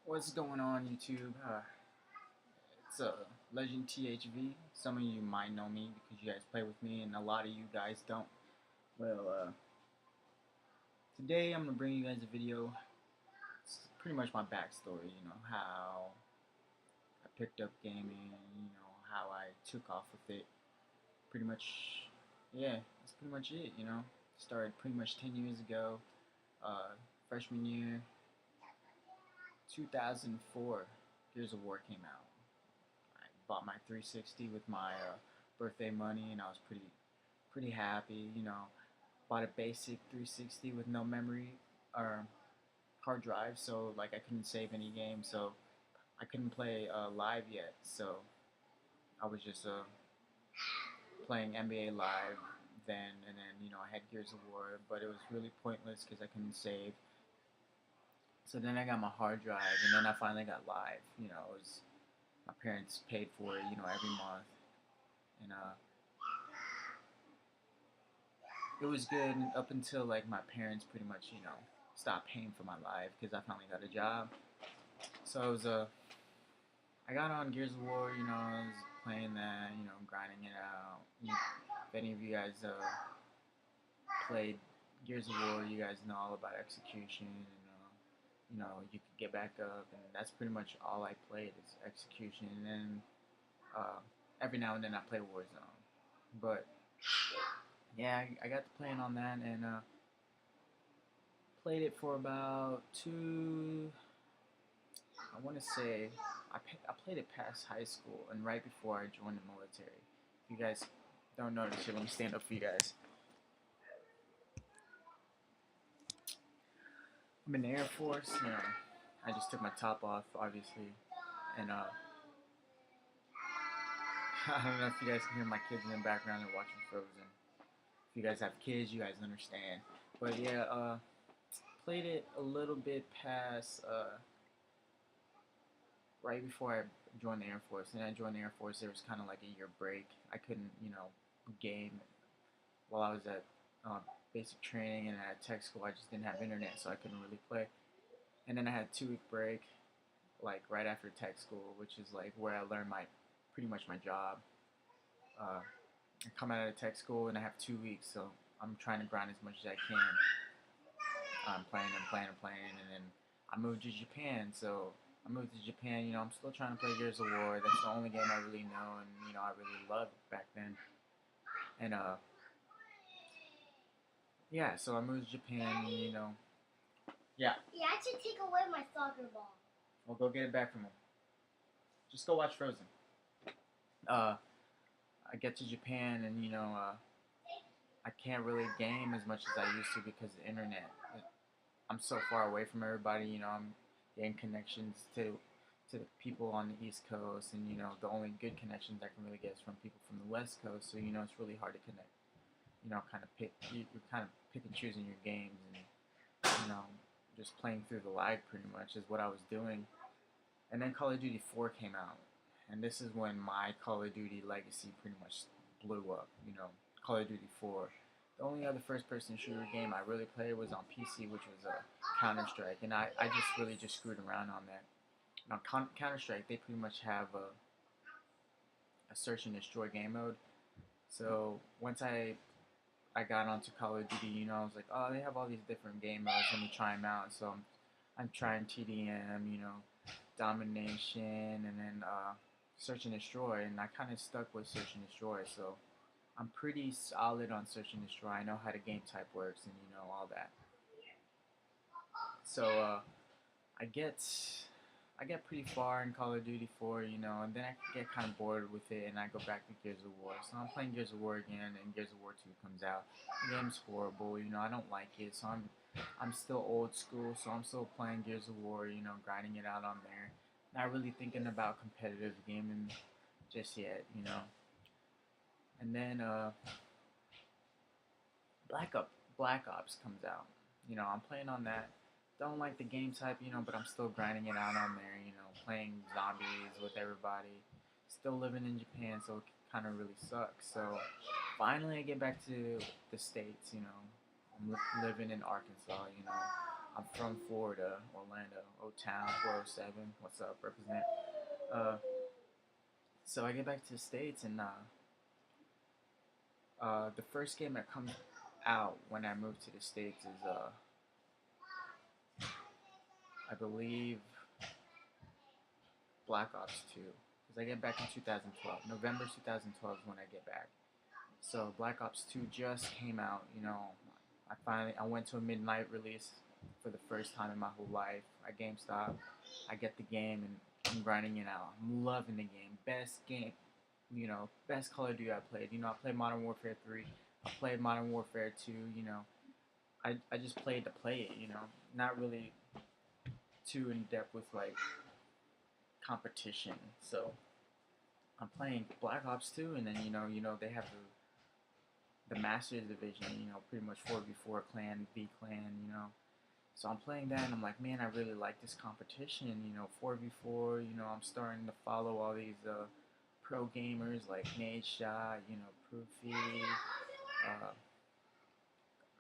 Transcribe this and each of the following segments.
What's going on, YouTube? It's Legend THV. Some of you might know me because you guys play with me, and a lot of you guys don't. Well, today I'm gonna bring you guys a video. It's pretty much my backstory. How I picked up gaming. How I took off with it. Pretty much, yeah. That's pretty much it. Started pretty much 10 years ago. Freshman year, 2004. Gears of War came out. I bought my 360 with my birthday money, and I was pretty happy. Bought a basic 360 with no memory or hard drive, so like I couldn't save any games, so I couldn't play live yet. So I was just playing NBA Live then, and then I had Gears of War, but it was really pointless because I couldn't save. So then I got my hard drive, and then I finally got live. It was my parents paid for it, every month, and it was good up until like my parents pretty much stopped paying for my life because I finally got a job. So I was I got on Gears of War, I was playing that, grinding it out. If any of you guys played Gears of War, you guys know all about execution, and you could get back up, and that's pretty much all I played is execution. And then uh, every now and then I play Warzone, but yeah, I got to playing on that, and played it for about two. I want to say I played it past high school and right before I joined the military. If you guys don't know this shit, let me stand up for you guys. I'm in the Air Force. I just took my top off, obviously, and I don't know if you guys can hear my kids in the background. They're watching Frozen. If you guys have kids, you guys understand. But yeah, played it a little bit past right before I joined the Air Force. And I joined the Air Force, there was kind of like a year break. I couldn't, game while I was at basic training and at tech school. I just didn't have internet, so I couldn't really play. And then I had a 2 week break, like right after tech school, which is like where I learned pretty much my job. I come out of tech school and I have 2 weeks, so I'm trying to grind as much as I can. I'm playing and playing and playing, and then I moved to Japan. So I moved to Japan. I'm still trying to play Gears of War. That's the only game I really know, and I really loved back then. And yeah. So I moved to Japan. Yeah. Yeah, I should take away my soccer ball. Well, go get it back from him. Just go watch Frozen. I get to Japan, and I can't really game as much as I used to because of the internet. I'm so far away from everybody. I'm getting connections to the people on the East Coast, and the only good connections I can really get is from people from the West Coast. So it's really hard to connect. Kind of you're kind of pick and choosing your games, and just playing through the lag pretty much is what I was doing. And then Call of Duty 4 came out, and this is when my Call of Duty legacy pretty much blew up. Call of Duty 4. The only other first-person shooter game I really played was on PC, which was Counter-Strike, and I just really just screwed around on that. Now, Counter-Strike, they pretty much have a search and destroy game mode. So once I got onto Call of Duty, I was like, oh, they have all these different game modes. Let me try them out. So I'm trying TDM, domination, and then search and destroy. And I kind of stuck with search and destroy. So I'm pretty solid on search and destroy. I know how the game type works, and all that. So I get I get pretty far in Call of Duty 4, and then I get kind of bored with it, and I go back to Gears of War. So I'm playing Gears of War again, and Gears of War 2 comes out. The game's horrible, I don't like it, so I'm still old school, so I'm still playing Gears of War, grinding it out on there. Not really thinking about competitive gaming just yet. And then Black Ops comes out. I'm playing on that. Don't like the game type, but I'm still grinding it out on there, playing zombies with everybody. Still living in Japan, so it kind of really sucks. So finally I get back to the States, I'm living in Arkansas, I'm from Florida, Orlando, O-Town, 407. What's up? Represent. Uh, so I get back to the States, and the first game that comes out when I moved to the States is, I believe, Black Ops 2. Because I get back in 2012. November 2012 is when I get back. So Black Ops 2 just came out, you know. I went to a midnight release for the first time in my whole life at GameStop. I get the game and I'm grinding it out. I'm loving the game. You know, best Call of Duty I played. You know, I played Modern Warfare 3. I played Modern Warfare 2, you know. I just played to play it, you know. Not really too in depth with like competition. So I'm playing Black Ops 2 and then you know they have the Masters division, you know, pretty much 4v4 clan, V clan, you know. So I'm playing that and I'm like, man, I really like this competition, you know, 4v4, you know, I'm starting to follow all these pro gamers like Nade Shot, you know, Proofy,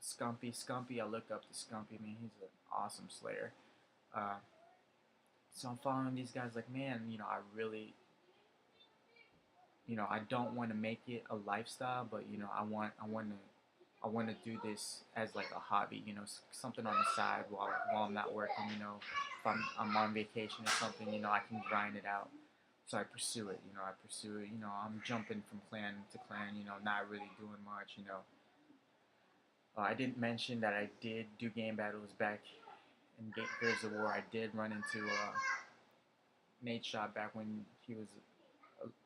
Scumpy, I looked up to Scumpy, man, he's an awesome slayer. So I'm following these guys like, man, you know, I really, you know, I don't want to make it a lifestyle, but you know, I want to do this as like a hobby, you know, something on the side while I'm not working, you know, if I'm on vacation or something, you know, I can grind it out. So I pursue it, you know, you know, I'm jumping from clan to clan, you know, not really doing much, you know. I didn't mention that I did do game battles back in Gears of War. I did run into Nate Shot back when he was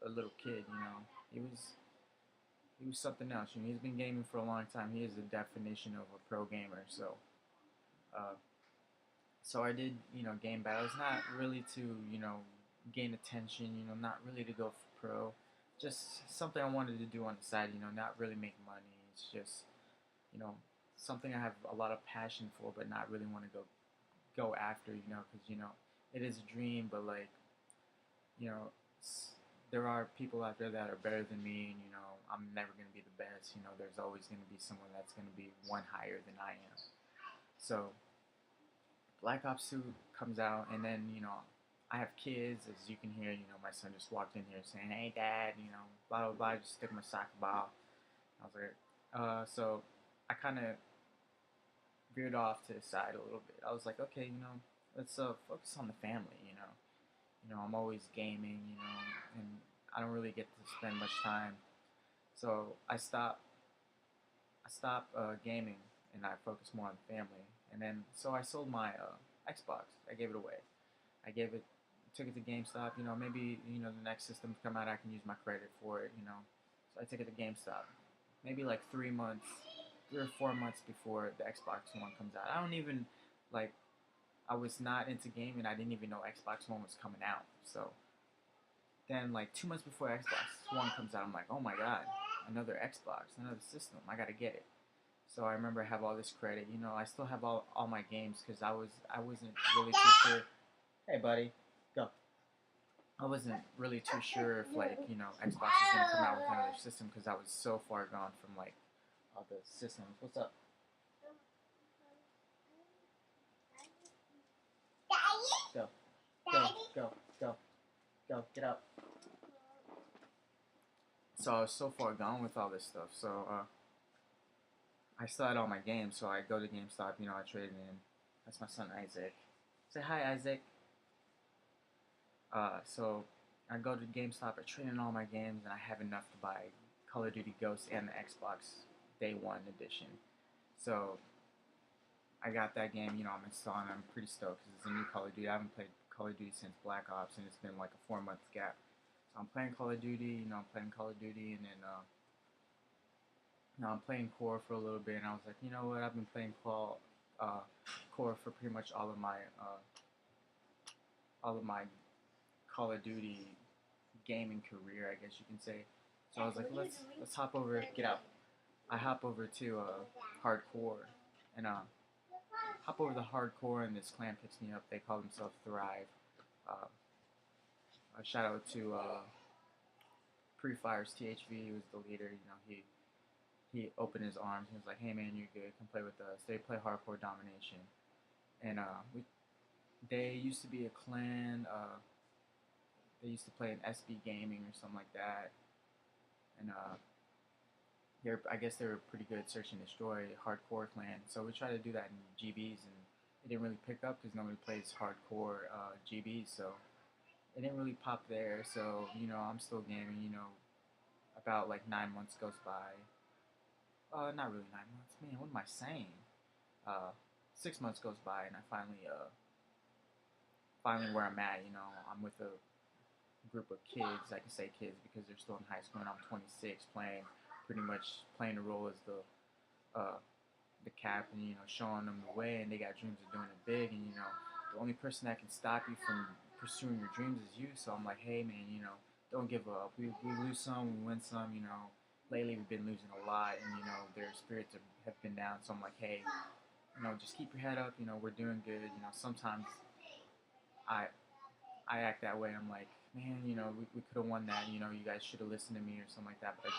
a little kid, you know. He was something else. You know, he's been gaming for a long time. He is the definition of a pro gamer. Uh, so I did, you know, game battles, not really to, you know, gain attention, you know, not really to go for pro, just something I wanted to do on the side, you know, not really make money. It's just, you know, something I have a lot of passion for, but not really want to go after, you know, because you know, it is a dream, but like, you know, there are people out there that are better than me, and you know, I'm never going to be the best. You know, there's always going to be someone that's going to be one higher than I am. So Black Ops 2 comes out, and then you know, I have kids, as you can hear. You know, my son just walked in here saying, "Hey, Dad," you know, blah blah blah. I just took my soccer ball. I was like, so I kind of veered off to the side a little bit. I was like, okay, you know, let's focus on the family. You know, I'm always gaming. You know, and I don't really get to spend much time. So I stopped gaming and I focused more on family. And then so I sold my Xbox. I gave it away. Took it to GameStop. You know, maybe you know the next system come out, I can use my credit for it. You know, so I took it to GameStop. Maybe like 3 or 4 months before the Xbox One comes out. I don't even like. I was not into gaming. I didn't even know Xbox One was coming out. So then, like 2 months before Xbox One comes out, I'm like, oh my god, another Xbox, another system. I gotta get it. So I remember I have all this credit. You know, I still have all my games because I wasn't really too sure. Hey, buddy, go. I wasn't really too sure if like you know Xbox was gonna come out with another system because I was so far gone from like all the systems. What's up? Go, go, go, go, go. Get up. So I was so far gone with all this stuff. So I still had all my games. So I go to GameStop. You know, I trade in. That's my son Isaac. Say hi, Isaac. So I go to GameStop. I trade in all my games, and I have enough to buy Call of Duty Ghosts and the Xbox Day One edition. So I got that game. You know, I'm installing. I'm pretty stoked because it's a new Call of Duty. I haven't played Call of Duty since Black Ops, and it's been like a 4 month gap. So I'm playing Call of Duty. You know, I'm playing Call of Duty, and then you know, I'm playing Core for a little bit, and I was like, you know what? I've been playing Core for pretty much all of my Call of Duty gaming career, I guess you can say. So I was like, let's hop over. Get out. I hop over to hardcore, and hop over to hardcore, and this clan picks me up. They call themselves Thrive. A shout out to Pre-Fire's THV, who was the leader. You know, he opened his arms. He was like, "Hey man, you're good. Come play with us." They play hardcore domination. and they used to be a clan. They used to play in SB Gaming or something like that, and I guess they were pretty good search and destroy hardcore clan. So we tried to do that in GBs, and it didn't really pick up because nobody plays hardcore GBs. So it didn't really pop there. So I'm still gaming. About like 9 months goes by. Not really 9 months. Man, what am I saying? 6 months goes by, and I finally where I'm at. I'm with a group of kids. I can say kids because they're still in high school, and I'm 26, pretty much playing the role as uh, the captain. Showing them the way, and they got dreams of doing it big. And the only person that can stop you from pursuing your dreams is you. So I'm like, hey man, don't give up. We lose some, we win some. Lately we've been losing a lot, and their spirits have been down. So I'm like, hey, just keep your head up. We're doing good. Sometimes I I act that way. I'm like, man, we could have won that. You guys should have listened to me or something like that. But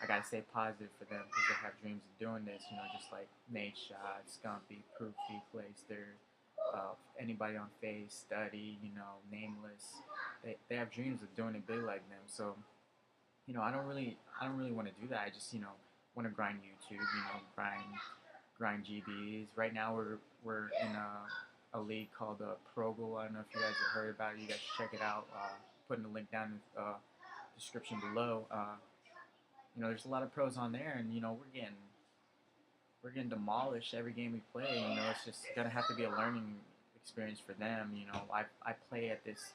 I gotta stay positive for them because they have dreams of doing this. Just like Nate Shot, Scumpy, Proofy, Clayster, anybody on Face, Study, Nameless. They have dreams of doing it big like them. So I don't really want to do that. I just want to grind YouTube. Grind GBs. Right now we're in a league called Progul. I don't know if you guys have heard about it. You guys should check it out. Putting the link down in the description below. There's a lot of pros on there, and we're getting demolished every game we play. It's just gonna have to be a learning experience for them. I play at this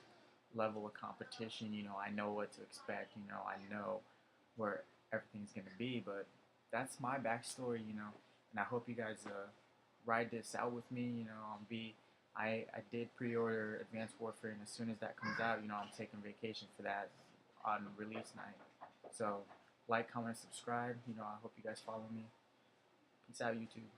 level of competition. I know what to expect. I know where everything's gonna be. But that's my backstory. And I hope you guys ride this out with me. I did pre-order Advanced Warfare, and as soon as that comes out, I'm taking vacation for that on release night. So like, comment, subscribe. I hope you guys follow me. Peace out, YouTube.